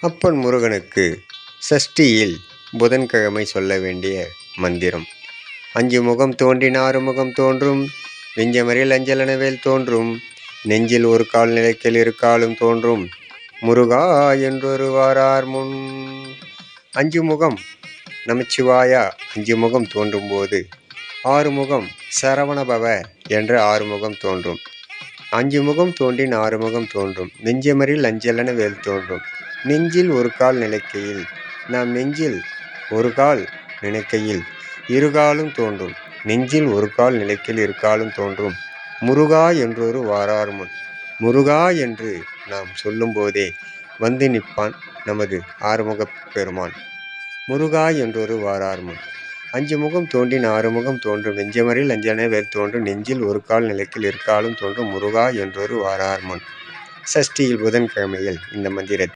அப்பன் முருகனுக்கு சஷ்டியில் புதன்கிழமை சொல்ல வேண்டிய மந்திரம். 5 முகம் தோன்றின் 6 முகம் தோன்றும், வெஞ்சமரில் அஞ்சலனவேல் தோன்றும், நெஞ்சில் ஒரு கால் நிலைக்கில் இருக்காலும் தோன்றும், முருகா என்றொரு வாரார் முன். 5 முகம் நமச்சிவாயா 5 முகம் தோன்றும் போது 6 முகம் சரவணபவ என்ற 6 முகம் தோன்றும். 5 முகம் தோன்றின் 6 முகம் தோன்றும், வெஞ்சமரில் அஞ்சலன வேல் தோன்றும், நெஞ்சில் ஒரு கால் நிலைக்கையில், நாம் நெஞ்சில் ஒரு கால் நினைக்கையில் இருகாலும் தோன்றும், நெஞ்சில் ஒரு கால் நிலைக்கையில் இருகாலும் தோன்றும், முருகா என்றொரு வாரார் முன். முருகா என்று நாம் சொல்லும் போதே வந்து நிற்பான் நமது ஆறுமுகப் பெருமான். முருகா என்றொரு வாரார் முன். 5 முகம் தோன்றின் 6 முகம் தோன்றும், வெஞ்சமரில் அஞ்சலன வேல் தோன்றும், நெஞ்சில் ஒரு கால் நிலைக்கில் இருக்காலும் தோன்றும், முருகா என்றொரு வாரார் முன். சஷ்டியில் புதன்கிழமையில் இந்த மந்திரத்தை